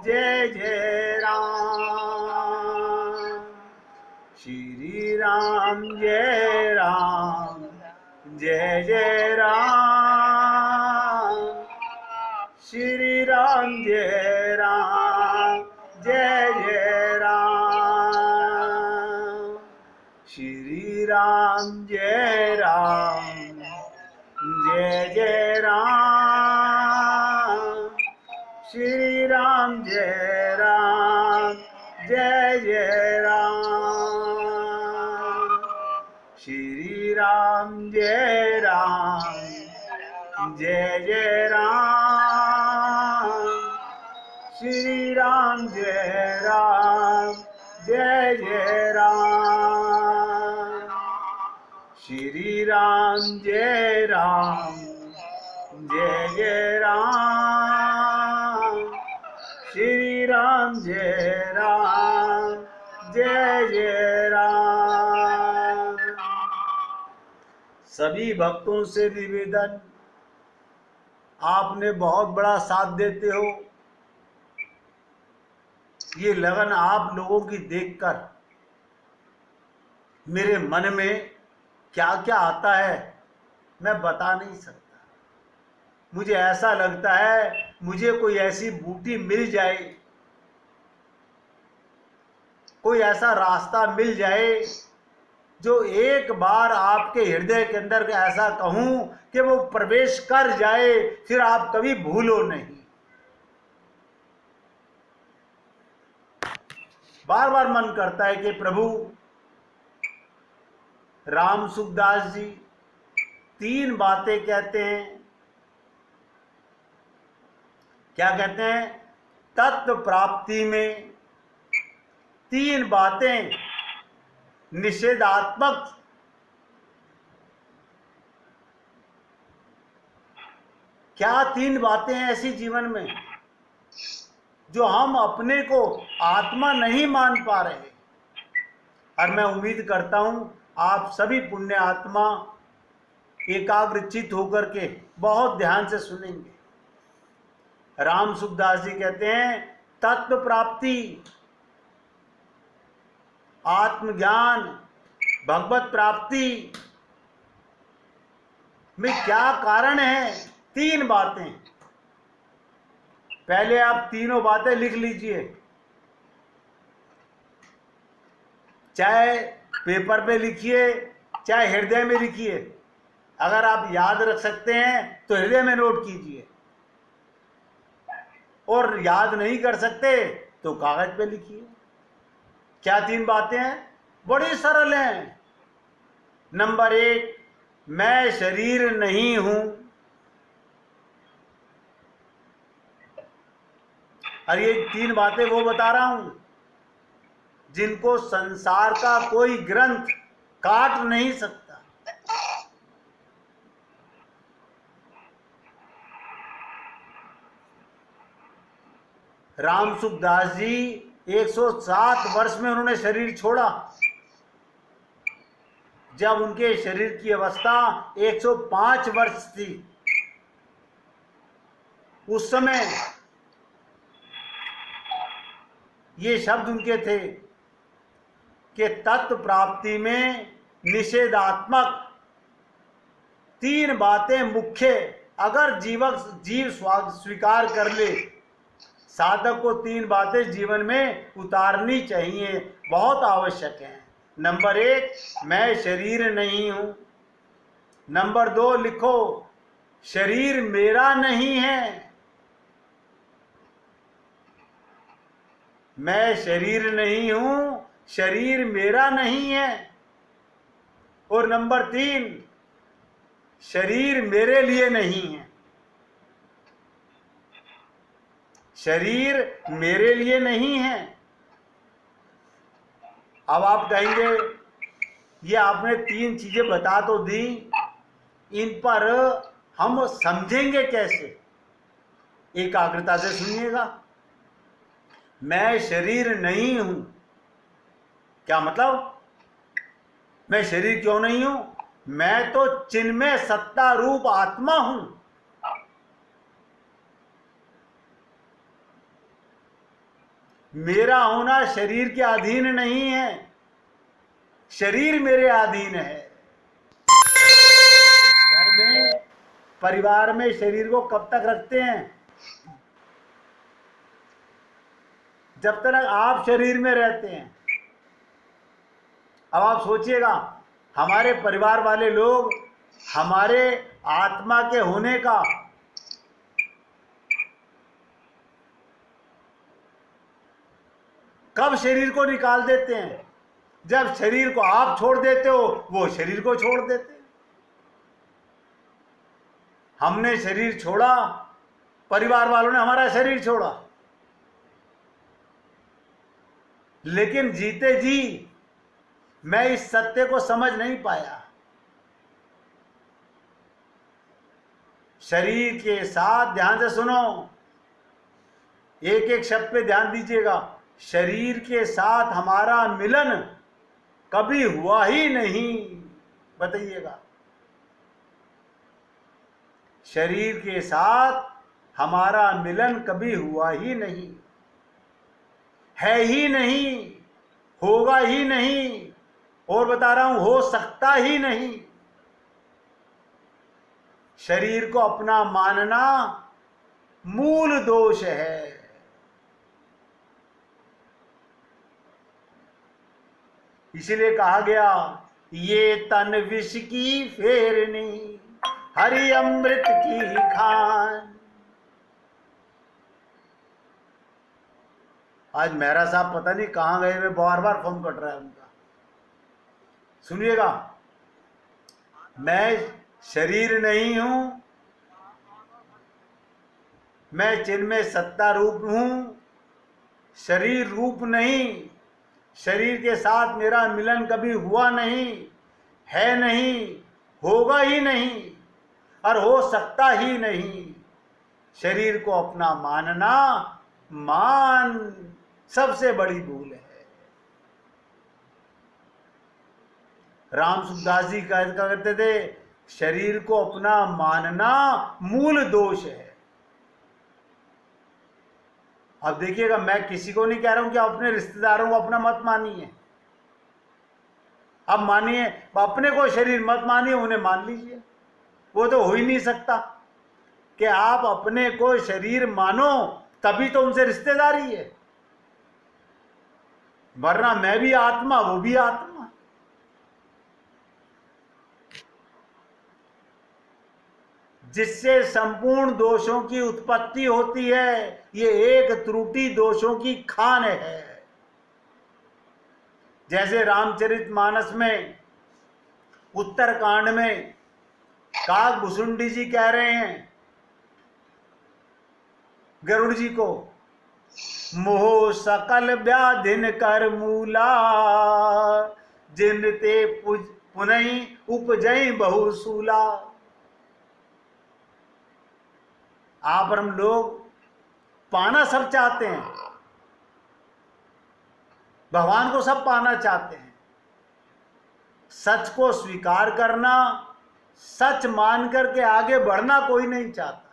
जय जय राम, श्री राम जय राम, जय जय राम, श्री राम जय राम, जय जय राम, श्री राम जय राम, जय जय राम, श्री राम जय राम, जय जय राम, श्री राम जय राम, जय जय राम, श्री राम जय राम, जय जय राम, श्री राम जय राम, जय जय राम, श्री राम जय राम, जय जय राम। सभी भक्तों से निवेदन, आपने बहुत बड़ा साथ देते हो। ये लगन आप लोगों की देखकर मेरे मन में क्या क्या आता है मैं बता नहीं सकता। मुझे ऐसा लगता है मुझे कोई ऐसी बूटी मिल जाए, कोई ऐसा रास्ता मिल जाए जो एक बार आपके हृदय के अंदर ऐसा कहूं कि वो प्रवेश कर जाए, फिर आप कभी भूलो नहीं। बार बार मन करता है कि प्रभु राम सुखदास जी 3 बातें कहते हैं। क्या कहते हैं? तत्व प्राप्ति में 3 बातें निषेधात्मक। क्या 3 बातें हैं ऐसी जीवन में जो हम अपने को आत्मा नहीं मान पा रहे? और मैं उम्मीद करता हूं आप सभी पुण्य आत्मा एकाग्रचित होकर के बहुत ध्यान से सुनेंगे। राम सुखदास जी कहते हैं तत्व प्राप्ति, आत्मज्ञान, भगवत प्राप्ति में क्या कारण है? 3 बातें। पहले आप तीनों बातें लिख लीजिए, चाहे पेपर पे लिखिए चाहे हृदय में लिखिए। अगर आप याद रख सकते हैं तो हृदय में नोट कीजिए, और याद नहीं कर सकते तो कागज पे लिखिए। क्या 3 बातें हैं? बड़ी सरल हैं। नंबर 1, मैं शरीर नहीं हूं। और ये 3 बातें वो बता रहा हूं जिनको संसार का कोई ग्रंथ काट नहीं सकता। राम सुखदास जी 107 वर्ष में उन्होंने शरीर छोड़ा। जब उनके शरीर की अवस्था 105 वर्ष थी, उस समय ये शब्द उनके थे कि तत्व प्राप्ति में निषेधात्मक 3 बातें मुख्य अगर जीव स्वीकार कर ले, साधक को 3 बातें जीवन में उतारनी चाहिए, बहुत आवश्यक है। नंबर 1, मैं शरीर नहीं हूं। नंबर 2 लिखो, शरीर मेरा नहीं है। मैं शरीर नहीं हूं, शरीर मेरा नहीं है। और नंबर 3, शरीर मेरे लिए नहीं है। शरीर मेरे लिए नहीं है। अब आप कहेंगे ये आपने 3 चीजें बता तो दी, इन पर हम समझेंगे कैसे? एकाग्रता से सुनिएगा। मैं शरीर नहीं हूं, क्या मतलब? मैं शरीर क्यों नहीं हूं? मैं तो चिन्मय सत्ता रूप आत्मा हूं। मेरा होना शरीर के अधीन नहीं है, शरीर मेरे अधीन है। घर में, परिवार में शरीर को कब तक रखते हैं? जब तक आप शरीर में रहते हैं। अब आप सोचिएगा, हमारे परिवार वाले लोग हमारे आत्मा के होने का कब शरीर को निकाल देते हैं? जब शरीर को आप छोड़ देते हो, वो शरीर को छोड़ देते हैं। हमने शरीर छोड़ा, परिवार वालों ने हमारा शरीर छोड़ा, लेकिन जीते जी मैं इस सत्य को समझ नहीं पाया। शरीर के साथ, ध्यान से सुनो, एक एक शब्द पे ध्यान दीजिएगा, शरीर के साथ हमारा मिलन कभी हुआ ही नहीं। बताइएगा, शरीर के साथ हमारा मिलन कभी हुआ ही नहीं, है ही नहीं, होगा ही नहीं, और बता रहा हूं, हो सकता ही नहीं। शरीर को अपना मानना मूल दोष है। इसलिए कहा गया, ये तन विष की फेरनी, हरि अमृत की खान। आज मेहरा साहब पता नहीं कहां गए, मैं बार बार फोन कट रहा है उनका। सुनिएगा, मैं शरीर नहीं हूं, मैं चिन्मय सत्ता रूप हूं, शरीर रूप नहीं। शरीर के साथ मेरा मिलन कभी हुआ नहीं, है नहीं, होगा ही नहीं, और हो सकता ही नहीं। शरीर को अपना मानना सबसे बड़ी भूल है। राम सुखदास जी क्या करते थे? शरीर को अपना मानना मूल दोष है। अब देखिएगा, मैं किसी को नहीं कह रहा हूं कि आप अपने रिश्तेदारों को अपना मत मानिए। अब मानिए, अपने को शरीर मत मानिए, उन्हें मान लीजिए। वो तो हो ही नहीं सकता कि आप अपने को शरीर मानो, तभी तो उनसे रिश्तेदारी है, वरना मैं भी आत्मा, वो भी आत्मा। जिससे संपूर्ण दोषों की उत्पत्ति होती है, ये एक त्रुटि दोषों की खान है। जैसे रामचरितमानस में उत्तरकांड में काकभुसुंडी जी कह रहे हैं गरुड़ जी को, मोह सकल व्याधिन कर मूला, जिन ते पुनई उपजई बहुसूला। आप और हम लोग पाना सब चाहते हैं, भगवान को सब पाना चाहते हैं। सच को स्वीकार करना, सच मान करके आगे बढ़ना कोई नहीं चाहता।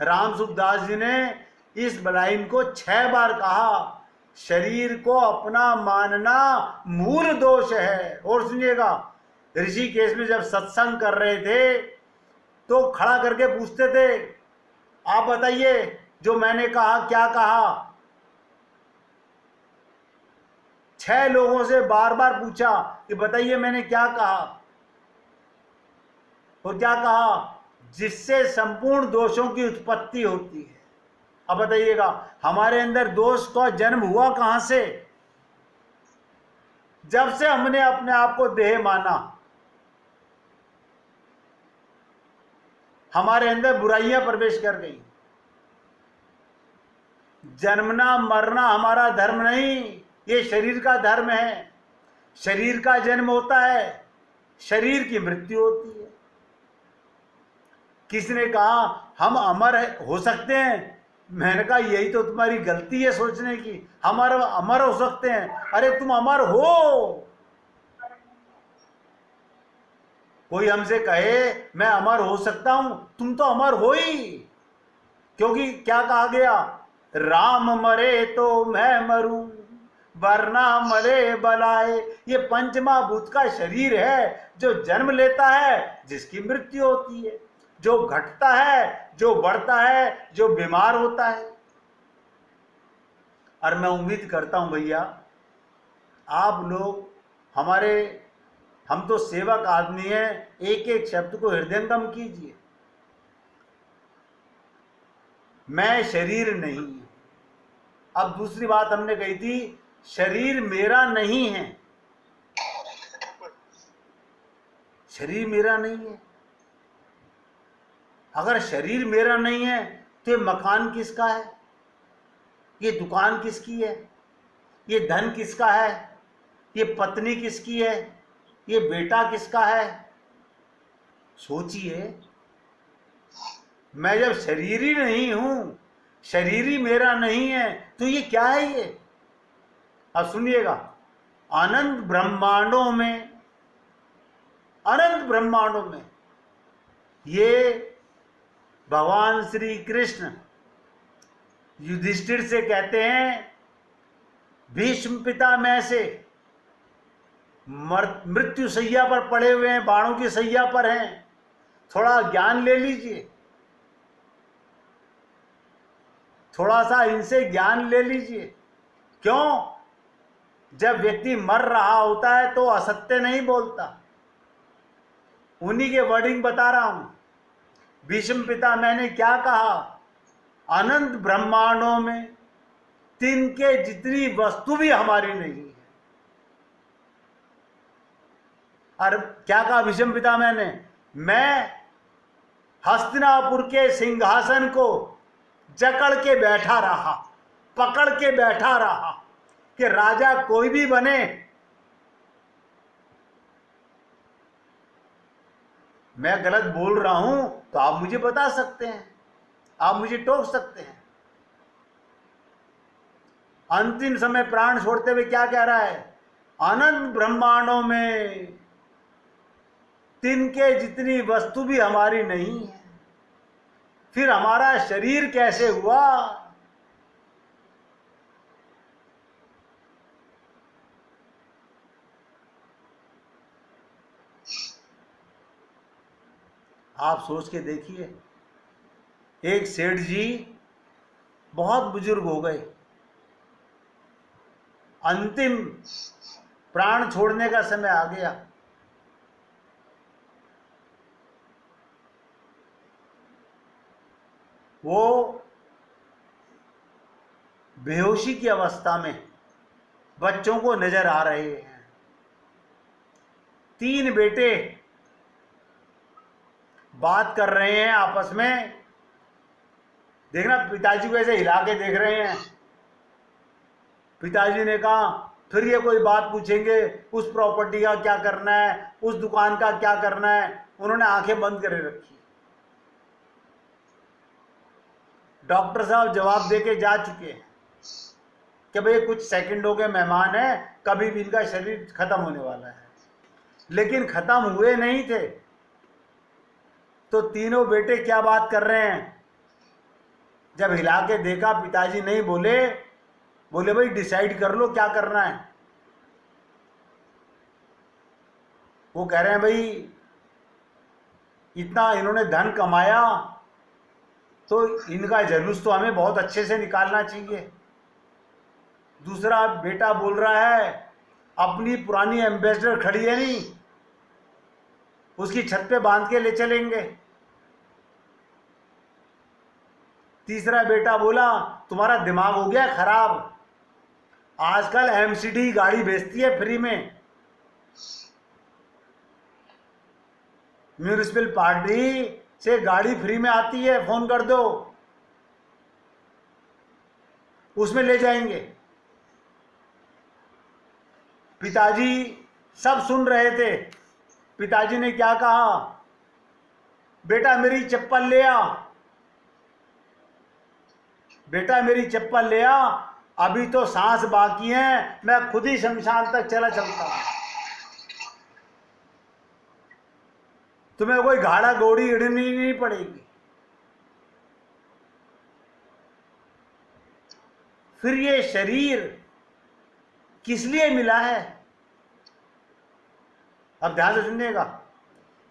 राम सुखदास जी ने इस लाइन को 6 बार कहा, शरीर को अपना मानना मूल दोष है। और सुनिएगा, ऋषिकेश में जब सत्संग कर रहे थे तो खड़ा करके पूछते थे, आप बताइए जो मैंने कहा क्या कहा। 6 लोगों से बार बार पूछा कि बताइए मैंने क्या कहा। और क्या कहा? जिससे संपूर्ण दोषों की उत्पत्ति होती है। अब बताइएगा, हमारे अंदर दोष का जन्म हुआ कहां से? जब से हमने अपने आप को देह माना, हमारे अंदर बुराइयां प्रवेश कर गई। जन्मना मरना हमारा धर्म नहीं, ये शरीर का धर्म है। शरीर का जन्म होता है, शरीर की मृत्यु होती है। किसने कहा हम अमर हो सकते हैं? मैंने कहा यही तो तुम्हारी गलती है सोचने की, हम अमर हो सकते हैं। अरे तुम अमर हो। कोई हमसे कहे मैं अमर हो सकता हूं, तुम तो अमर हो ही। क्योंकि क्या कहा गया, राम मरे तो मैं मरूं वरना मरे बलाए। ये पंचमहाभूत का शरीर है जो जन्म लेता है, जिसकी मृत्यु होती है, जो घटता है, जो बढ़ता है, जो बीमार होता है। और मैं उम्मीद करता हूं भैया, आप लोग हमारे, हम तो सेवक आदमी हैं, एक एक शब्द को हृदयंगम कीजिए। मैं शरीर नहीं हूं। अब दूसरी बात हमने कही थी, शरीर मेरा नहीं है। शरीर मेरा नहीं है। अगर शरीर मेरा नहीं है तो ये मकान किसका है, ये दुकान किसकी है, ये धन किसका है, ये पत्नी किसकी है, ये बेटा किसका है? सोचिए, मैं जब शरीर ही नहीं हूं, शरीर ही मेरा नहीं है, तो ये क्या है ये? अब सुनिएगा, अनंत ब्रह्मांडों में, अनंत ब्रह्मांडों में ये भगवान श्री कृष्ण युधिष्ठिर से कहते हैं, भीष्म पितामह से मृत्यु सैया पर पड़े हुए हैं, बाणों की सैया पर हैं, थोड़ा ज्ञान ले लीजिए, थोड़ा सा इनसे ज्ञान ले लीजिए। क्यों? जब व्यक्ति मर रहा होता है तो असत्य नहीं बोलता। उन्हीं के वर्डिंग बता रहा हूं। भीष्म पितामह ने क्या कहा, अनंत ब्रह्मांडों में तिनके जितनी वस्तु भी हमारी नहीं है। और क्या कहा भीष्म पितामह ने, मैं हस्तिनापुर के सिंहासन को जकड़ के बैठा रहा, पकड़ के बैठा रहा कि राजा कोई भी बने, मैं गलत बोल रहा हूं तो आप मुझे बता सकते हैं, आप मुझे टोक सकते हैं। अंतिम समय प्राण छोड़ते हुए क्या कह रहा है, अनंत ब्रह्मांडों में तिनके जितनी वस्तु भी हमारी नहीं है। फिर हमारा शरीर कैसे हुआ? आप सोच के देखिए, एक सेठ जी बहुत बुजुर्ग हो गए, अंतिम प्राण छोड़ने का समय आ गया। वो बेहोशी की अवस्था में बच्चों को नजर आ रहे हैं। 3 बेटे बात कर रहे हैं आपस में, देखना पिताजी को ऐसे हिला के देख रहे हैं। पिताजी ने कहा, फिर ये कोई बात पूछेंगे, उस प्रॉपर्टी का क्या करना है, उस दुकान का क्या करना है। उन्होंने आंखें बंद करे रखी। डॉक्टर साहब जवाब देके जा चुके हैं कि भाई कुछ सेकंडों के मेहमान हैं, कभी भी इनका शरीर खत्म होने वाला है। लेकिन खत्म हुए नहीं थे तो तीनों बेटे क्या बात कर रहे हैं। जब हिला के देखा, पिताजी नहीं बोले, बोले भाई डिसाइड कर लो क्या करना है। वो कह रहे हैं भाई इतना इन्होंने धन कमाया तो इनका जुलूस तो हमें बहुत अच्छे से निकालना चाहिए। दूसरा बेटा बोल रहा है, अपनी पुरानी एम्बेसडर खड़ी है नहीं, उसकी छत पे बांध के ले चलेंगे। तीसरा बेटा बोला, तुम्हारा दिमाग हो गया खराब, आजकल एमसीडी गाड़ी भेजती है फ्री में, म्यूनिसिपल पार्टी से गाड़ी फ्री में आती है, फोन कर दो, उसमें ले जाएंगे। पिताजी सब सुन रहे थे। पिताजी ने क्या कहा, बेटा मेरी चप्पल ले आ, बेटा मेरी चप्पल ले आ, अभी तो सांस बाकी है, मैं खुद ही शमशान तक चला चलता हूं, तुम्हें कोई घाड़ा घोड़ी इड़नी नहीं पड़ेगी। फिर ये शरीर किस लिए मिला है? अब ध्यान से सुनिएगा,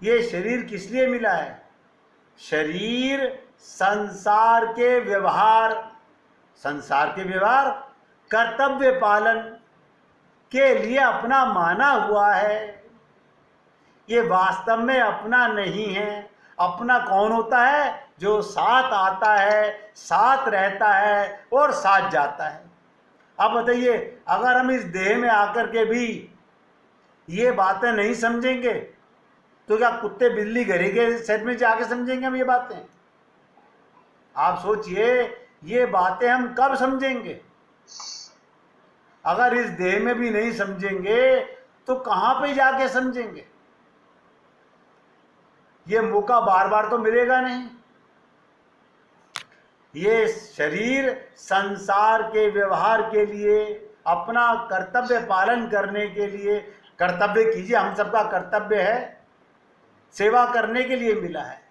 ये शरीर किस लिए मिला है? शरीर संसार के व्यवहार कर्तव्य पालन के लिए अपना माना हुआ है। ये वास्तव में अपना नहीं है। अपना कौन होता है? जो साथ आता है, साथ रहता है और साथ जाता है। अब बताइए, अगर हम इस देह में आकर के भी ये बातें नहीं समझेंगे तो क्या कुत्ते बिल्ली घरे के सेट में जाके समझेंगे हम ये बातें? आप सोचिए, ये बातें हम कब समझेंगे? अगर इस देह में भी नहीं समझेंगे तो कहां पे जाके समझेंगे? ये मौका बार बार तो मिलेगा नहीं। ये शरीर संसार के व्यवहार के लिए, अपना कर्तव्य पालन करने के लिए, कर्तव्य कीजिए, हम सबका कर्तव्य है, सेवा करने के लिए मिला है।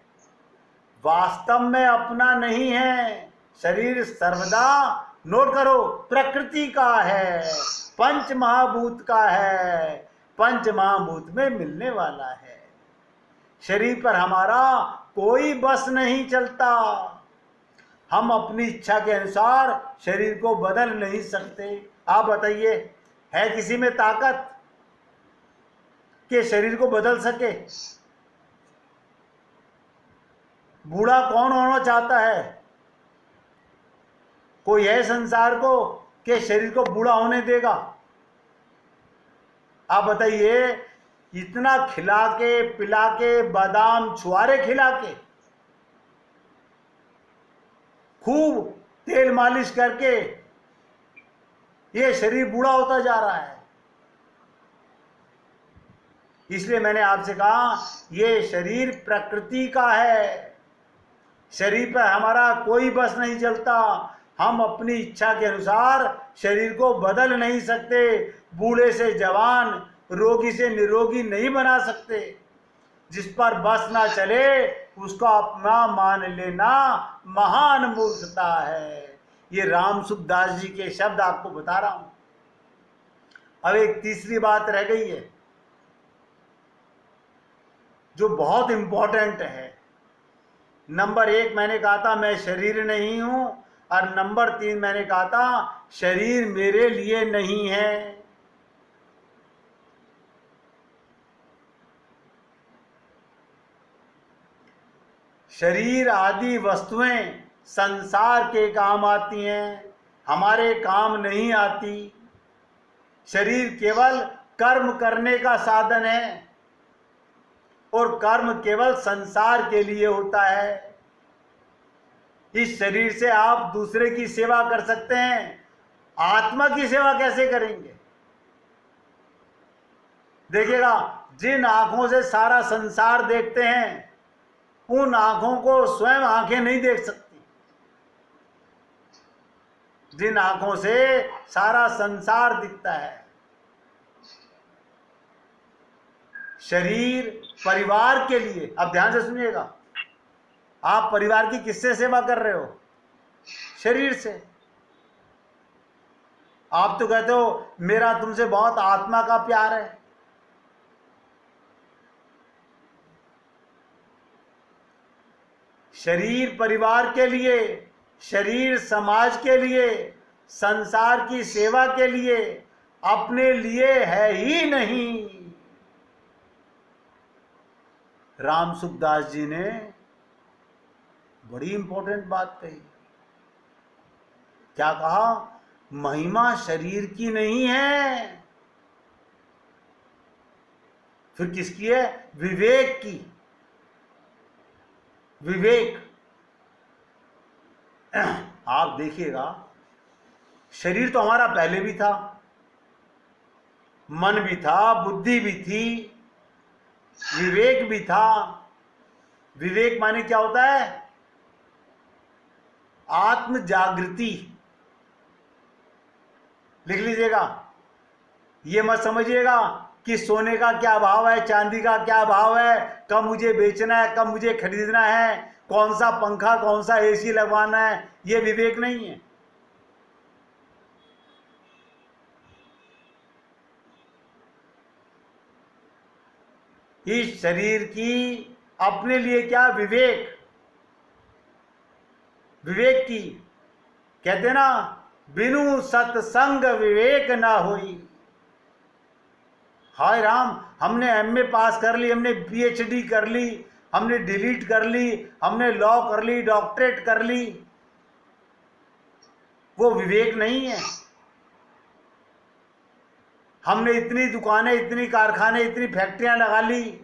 वास्तव में अपना नहीं है। शरीर सर्वदा, नोट करो, प्रकृति का है, पंच महाभूत का है, पंच महाभूत में मिलने वाला है। शरीर पर हमारा कोई बस नहीं चलता। हम अपनी इच्छा के अनुसार शरीर को बदल नहीं सकते। आप बताइए, है किसी में ताकत कि शरीर को बदल सके? बूढ़ा कौन होना चाहता है? कोई है संसार को कि शरीर को बूढ़ा होने देगा? आप बताइए, इतना खिला के पिला के, बादाम छुआरे खिला के, खूब तेल मालिश करके ये शरीर बूढ़ा होता जा रहा है। इसलिए मैंने आपसे कहा, ये शरीर प्रकृति का है। शरीर पर हमारा कोई बस नहीं चलता। हम अपनी इच्छा के अनुसार शरीर को बदल नहीं सकते। बूढ़े से जवान, रोगी से निरोगी नहीं बना सकते। जिस पर बस ना चले उसको अपना मान लेना महान मूर्खता है। ये राम सुखदास जी के शब्द आपको बता रहा हूं। अब एक तीसरी बात रह गई है जो बहुत इंपॉर्टेंट है। नंबर 1 मैंने कहा था मैं शरीर नहीं हूं, और नंबर 3 मैंने कहा था शरीर मेरे लिए नहीं है। शरीर आदि वस्तुएं संसार के काम आती हैं, हमारे काम नहीं आती। शरीर केवल कर्म करने का साधन है और कर्म केवल संसार के लिए होता है। इस शरीर से आप दूसरे की सेवा कर सकते हैं, आत्मा की सेवा कैसे करेंगे? देखिएगा, जिन आंखों से सारा संसार देखते हैं उन आंखों को स्वयं आंखें नहीं देख सकती। जिन आंखों से सारा संसार दिखता है। शरीर परिवार के लिए, अब ध्यान से सुनिएगा, आप परिवार की किससे सेवा कर रहे हो? शरीर से। आप तो कहते हो मेरा तुमसे बहुत आत्मा का प्यार है। शरीर परिवार के लिए, शरीर समाज के लिए, संसार की सेवा के लिए, अपने लिए है ही नहीं। राम सुखदास जी ने बड़ी इंपॉर्टेंट बात कही। क्या कहा? महिमा शरीर की नहीं है, फिर किसकी है? विवेक की। विवेक, आप देखिएगा, शरीर तो हमारा पहले भी था, मन भी था, बुद्धि भी थी, विवेक भी था। विवेक माने क्या होता है? आत्म जागृति। लिख लीजिएगा। ये मत समझिएगा कि सोने का क्या भाव है, चांदी का क्या भाव है, कब मुझे बेचना है, कब मुझे खरीदना है, कौन सा पंखा, कौन सा एसी लगवाना है। ये विवेक नहीं है। इस शरीर की अपने लिए क्या विवेक, विवेक की कहते ना, बिनु सत्संग विवेक ना होई। हाय राम, हमने एमए पास कर ली, हमने पीएचडी कर ली, हमने डिलीट कर ली, हमने लॉ कर ली, डॉक्टरेट कर ली, वो विवेक नहीं है। हमने इतनी दुकानें, इतनी कारखाने, इतनी फैक्ट्रियां लगा ली,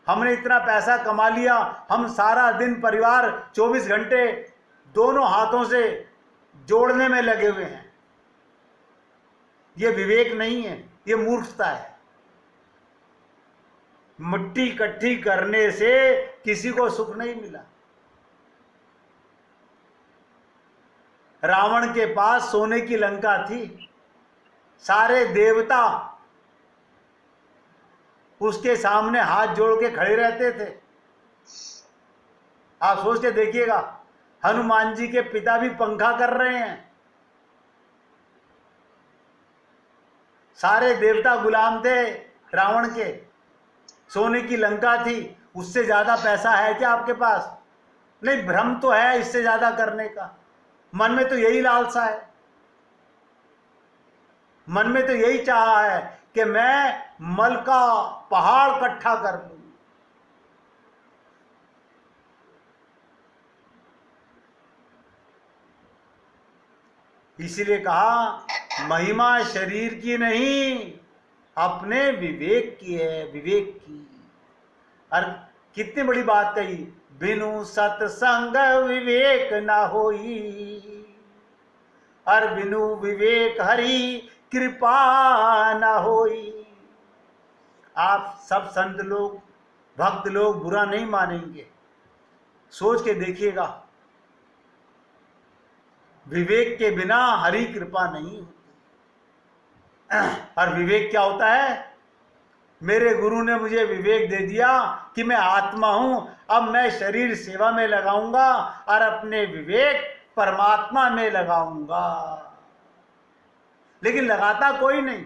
हमने इतना पैसा कमा लिया, हम सारा दिन परिवार 24 घंटे दोनों हाथों से जोड़ने में लगे हुए हैं। ये विवेक नहीं है, ये मूर्खता है। मिट्टी इकट्ठी करने से किसी को सुख नहीं मिला। रावण के पास सोने की लंका थी, सारे देवता उसके सामने हाथ जोड़ के खड़े रहते थे। आप सोच के देखिएगा, हनुमान जी के पिता भी पंखा कर रहे हैं, सारे देवता गुलाम थे रावण के, सोने की लंका थी। उससे ज्यादा पैसा है क्या आपके पास? नहीं, भ्रम तो है इससे ज्यादा करने का, मन में तो यही लालसा है, मन में तो यही चाहा है कि मैं मल का पहाड़ इकट्ठा कर लूं। इसीलिए कहा महिमा शरीर की नहीं, अपने विवेक की है, विवेक की। और कितनी बड़ी बात कही, बिनु सत्संग विवेक ना होई, और बिनु विवेक हरि कृपा ना होई। आप सब संत लोग, भक्त लोग बुरा नहीं मानेंगे, सोच के देखिएगा, विवेक के बिना हरि कृपा नहीं होती। और विवेक क्या होता है? मेरे गुरु ने मुझे विवेक दे दिया कि मैं आत्मा हूं, अब मैं शरीर सेवा में लगाऊंगा और अपने विवेक परमात्मा में लगाऊंगा। लेकिन लगाता कोई नहीं।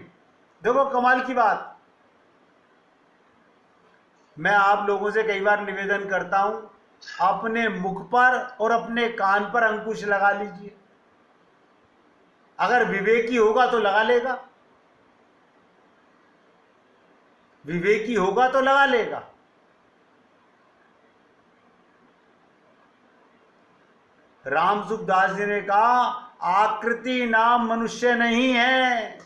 देखो कमाल की बात, मैं आप लोगों से कई बार निवेदन करता हूं, अपने मुख पर और अपने कान पर अंकुश लगा लीजिए। अगर विवेकी होगा तो लगा लेगा, विवेकी होगा तो लगा लेगा। राम सुखदास जी ने कहा, आकृति नाम मनुष्य नहीं है,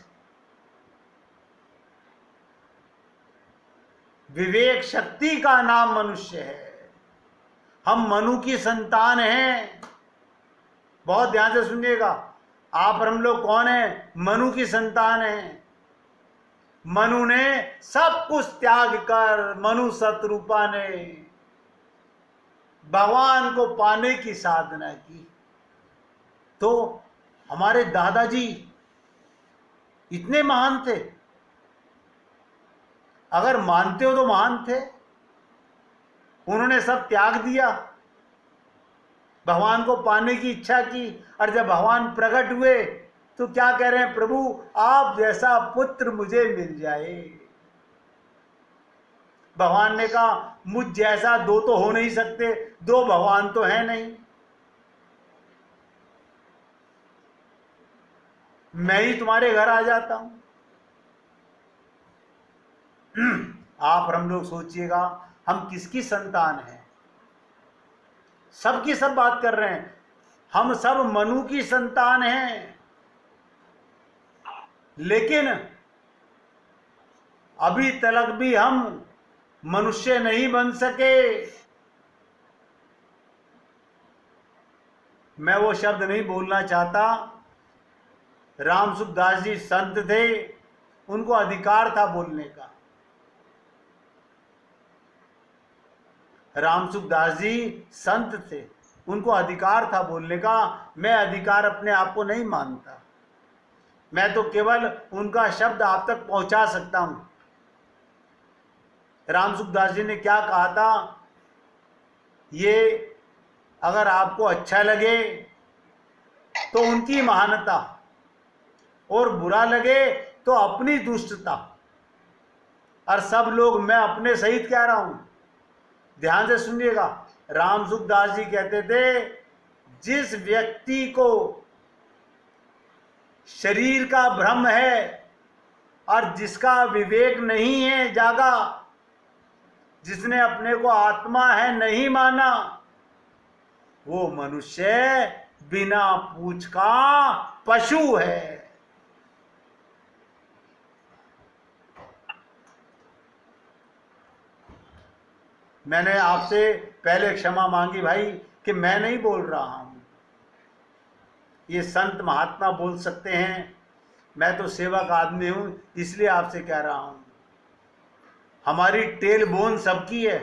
विवेक शक्ति का नाम मनुष्य है। हम मनु की संतान हैं। बहुत ध्यान से सुनिएगा, आप और हम लोग कौन हैं? मनु की संतान हैं। मनु ने सब कुछ त्याग कर, मनु शत्रुपा ने भगवान को पाने की साधना की। तो हमारे दादाजी इतने महान थे, अगर मानते हो तो महान थे। उन्होंने सब त्याग दिया, भगवान को पाने की इच्छा की, और जब भगवान प्रकट हुए तो क्या कह रहे हैं? प्रभु आप जैसा पुत्र मुझे मिल जाए। भगवान ने कहा मुझ जैसा दो तो हो नहीं सकते, दो भगवान तो है नहीं, मैं ही तुम्हारे घर आ जाता हूं। आप और हम लोग सोचिएगा, हम किसकी संतान हैं? सबकी सब बात कर रहे हैं, हम सब मनु की संतान हैं। लेकिन अभी तक भी हम मनुष्य नहीं बन सके। मैं वो शब्द नहीं बोलना चाहता। राम सुखदास जी संत थे, उनको अधिकार था बोलने का। राम सुखदास जी संत थे, उनको अधिकार था बोलने का। मैं अधिकार अपने आप को नहीं मानता, मैं तो केवल उनका शब्द आप तक पहुंचा सकता हूं। राम सुखदास जी ने क्या कहा था, ये अगर आपको अच्छा लगे तो उनकी महानता, और बुरा लगे तो अपनी दुष्टता। और सब लोग, मैं अपने सहित कह रहा हूं, ध्यान से सुनिएगा। राम सुखदास जी कहते थे, जिस व्यक्ति को शरीर का भ्रम है और जिसका विवेक नहीं है जागा, जिसने अपने को आत्मा है नहीं माना, वो मनुष्य बिना पूछ का पशु है। मैंने आपसे पहले क्षमा मांगी भाई कि मैं नहीं बोल रहा हूं, ये संत महात्मा बोल सकते हैं, मैं तो सेवक आदमी हूं, इसलिए आपसे कह रहा हूं। हमारी टेल बोन सबकी है,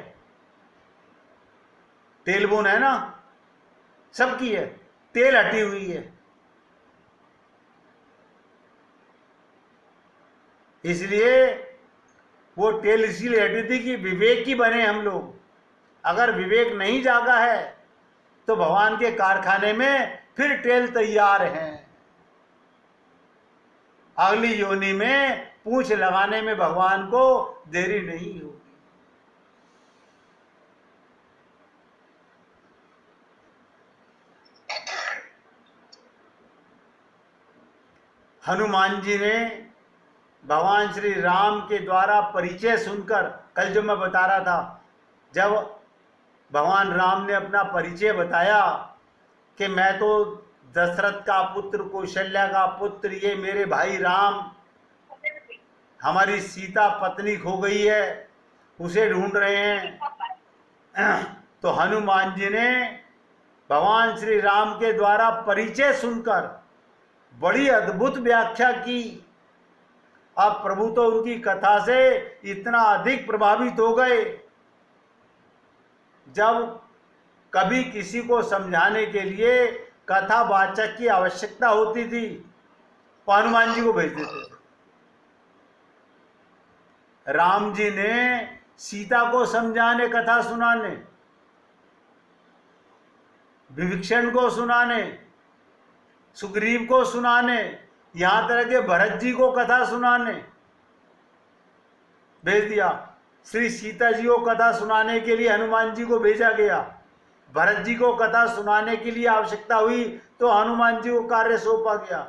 टेल बोन है ना, सबकी है, टेल हटी हुई है। इसलिए वो टेल इसीलिए हटी थी कि विवेकी बने हम लोग। अगर विवेक नहीं जागा है तो भगवान के कारखाने में फिर टेल तैयार हैं। अगली योनि में पूंछ लगाने में भगवान को देरी नहीं होगी। हनुमान जी ने भगवान श्री राम के द्वारा परिचय सुनकर, कल जो मैं बता रहा था, जब भगवान राम ने अपना परिचय बताया कि मैं तो दशरथ का पुत्र, कौशल्या का पुत्र, ये मेरे भाई राम, हमारी सीता पत्नी खो गई है, उसे ढूंढ रहे हैं। तो हनुमान जी ने भगवान श्री राम के द्वारा परिचय सुनकर बड़ी अद्भुत व्याख्या की। अब प्रभु तो उनकी कथा से इतना अधिक प्रभावित हो गए, जब कभी किसी को समझाने के लिए कथावाचक की आवश्यकता होती थी तो हनुमान जी को भेज देते थे। राम जी ने सीता को समझाने, कथा सुनाने, विभीषण को सुनाने, सुग्रीव को सुनाने, यहां तक के भरत जी को कथा सुनाने भेज दिया। श्री सीता जी को कथा सुनाने के लिए हनुमान जी को भेजा गया। भरत जी को कथा सुनाने के लिए आवश्यकता हुई तो हनुमान जी को कार्य सौंपा गया।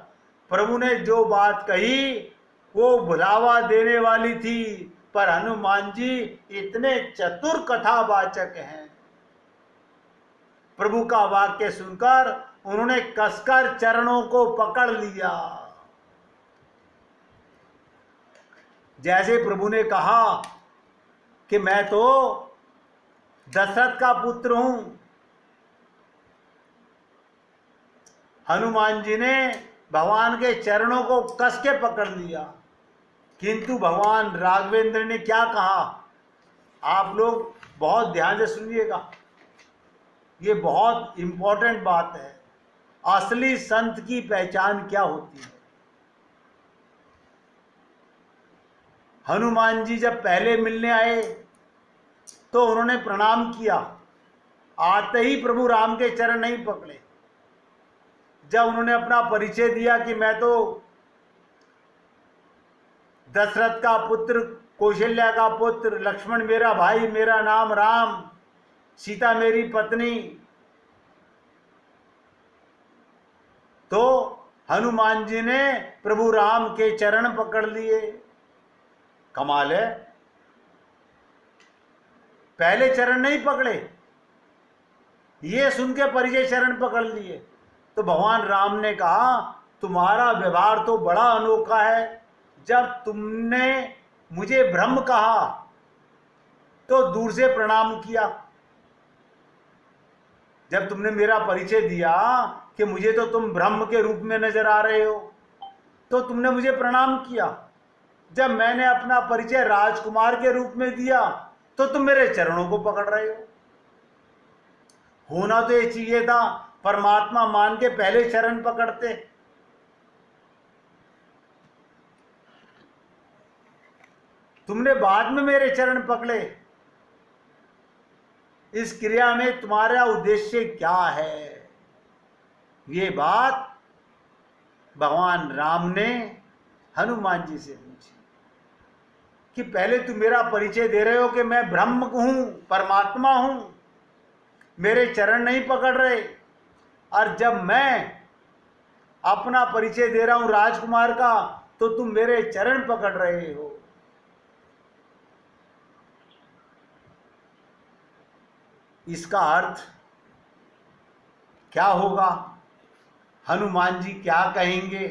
प्रभु ने जो बात कही वो भुलावा देने वाली थी, पर हनुमान जी इतने चतुर कथावाचक हैं, प्रभु का वाक्य सुनकर उन्होंने कसकर चरणों को पकड़ लिया। जैसे प्रभु ने कहा कि मैं तो दशरथ का पुत्र हूं, हनुमान जी ने भगवान के चरणों को कस के पकड़ लिया। किंतु भगवान राघवेंद्र ने क्या कहा, आप लोग बहुत ध्यान से सुनिएगा, ये बहुत इंपॉर्टेंट बात है। असली संत की पहचान क्या होती है। हनुमान जी जब पहले मिलने आए तो उन्होंने प्रणाम किया, आते ही प्रभु राम के चरण नहीं पकड़े। जब उन्होंने अपना परिचय दिया कि मैं तो दशरथ का पुत्र, कौशल्या का पुत्र, लक्ष्मण मेरा भाई, मेरा नाम राम, सीता मेरी पत्नी, तो हनुमान जी ने प्रभु राम के चरण पकड़ लिए। कमाल है, पहले चरण नहीं पकड़े, ये सुन के परिचय चरण पकड़ लिए। तो भगवान राम ने कहा, तुम्हारा व्यवहार तो बड़ा अनोखा है। जब तुमने मुझे ब्रह्म कहा तो दूर से प्रणाम किया, जब तुमने मेरा परिचय दिया कि मुझे तो तुम ब्रह्म के रूप में नजर आ रहे हो तो तुमने मुझे प्रणाम किया। जब मैंने अपना परिचय राजकुमार के रूप में दिया तो तुम मेरे चरणों को पकड़ रहे हो। होना तो ये चाहिए था, परमात्मा मान के पहले चरण पकड़ते। तुमने बाद में मेरे चरण पकड़े। इस क्रिया में तुम्हारा उद्देश्य क्या है? ये बात भगवान राम ने हनुमान जी से पूछी कि पहले तुम मेरा परिचय दे रहे हो कि मैं ब्रह्म हूं, परमात्मा हूं, मेरे चरण नहीं पकड़ रहे, और जब मैं अपना परिचय दे रहा हूं राजकुमार का तो तुम मेरे चरण पकड़ रहे हो। इसका अर्थ क्या होगा? हनुमान जी क्या कहेंगे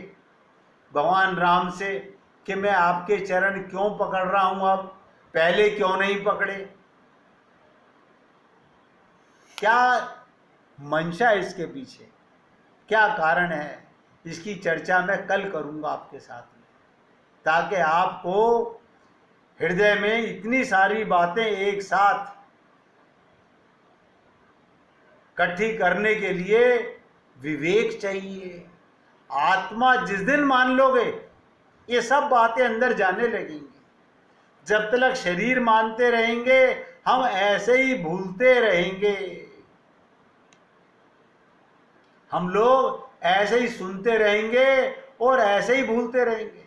भगवान राम से कि मैं आपके चरण क्यों पकड़ रहा हूं, अब पहले क्यों नहीं पकड़े? क्या मंशा है इसके पीछे, क्या कारण है? इसकी चर्चा मैं कल करूंगा आपके साथ में, ताकि आपको हृदय में इतनी सारी बातें एक साथ इकट्ठी करने के लिए विवेक चाहिए। आत्मा जिस दिन मान लोगे ये सब बातें अंदर जाने लगेंगी। जब तक शरीर मानते रहेंगे हम ऐसे ही भूलते रहेंगे, हम लोग ऐसे ही सुनते रहेंगे और ऐसे ही भूलते रहेंगे।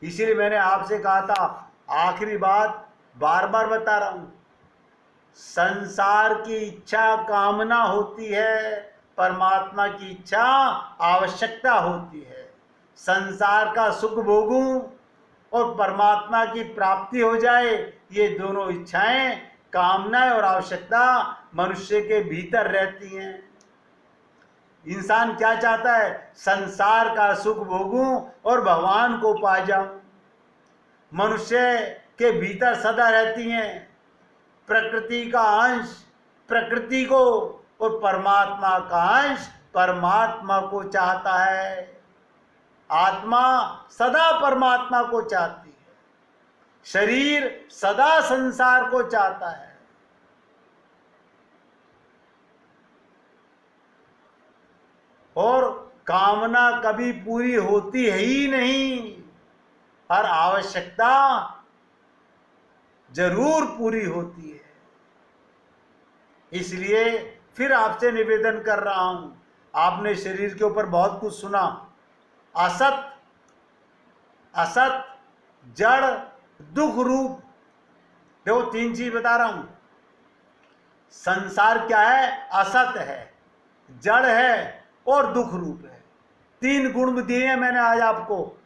इसीलिए मैंने आपसे कहा था, आखिरी बात बार बार बता रहा हूं, संसार की इच्छा कामना होती है, परमात्मा की इच्छा आवश्यकता होती है। संसार का सुख भोगूं और परमात्मा की प्राप्ति हो जाए, ये दोनों इच्छाएं, कामनाएं और आवश्यकता मनुष्य के भीतर रहती हैं। इंसान क्या चाहता है? संसार का सुख भोगूं और भगवान को पा जाऊं। मनुष्य के भीतर सदा रहती हैं प्रकृति का अंश प्रकृति को और परमात्मा का अंश परमात्मा को चाहता है। आत्मा सदा परमात्मा को चाहती है, शरीर सदा संसार को चाहता है। और कामना कभी पूरी होती है ही नहीं, और आवश्यकता जरूर पूरी होती है। इसलिए फिर आपसे निवेदन कर रहा हूं, आपने शरीर के ऊपर बहुत कुछ सुना, असत असत जड़ दुख रूप। देखो तीन चीज बता रहा हूं, संसार क्या है? असत है, जड़ है और दुख रूप है। तीन गुण दिए हैं मैंने आज आपको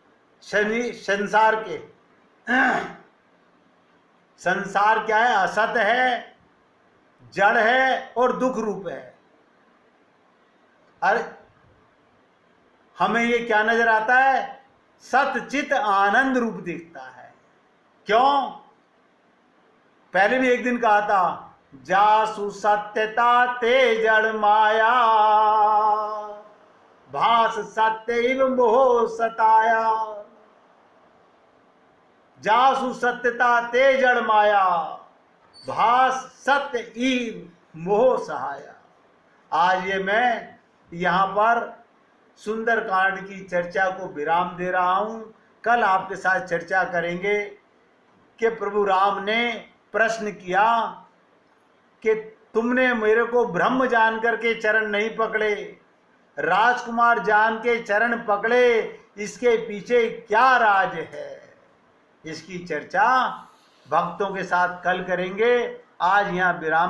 संसार के। संसार क्या है? असत है, जड़ है और दुख रूप है। अरे हमें ये क्या नजर आता है? सत चित आनंद रूप दिखता है। क्यों? पहले भी एक दिन कहा था, जासु सत्यता ते जड़ माया, भास सत्य मोह सताया। जासु सत्यता ते जड़ माया, भास सत्य ईव मोह सहाया। आज ये मैं यहाँ पर सुंदरकांड की चर्चा को विराम दे रहा हूँ। कल आपके साथ चर्चा करेंगे कि प्रभु राम ने प्रश्न किया कि तुमने मेरे को ब्रह्म जान करके चरण नहीं पकड़े, राजकुमार जान के चरण पकड़े, इसके पीछे क्या राज है? इसकी चर्चा भक्तों के साथ कल करेंगे। आज यहाँ विराम।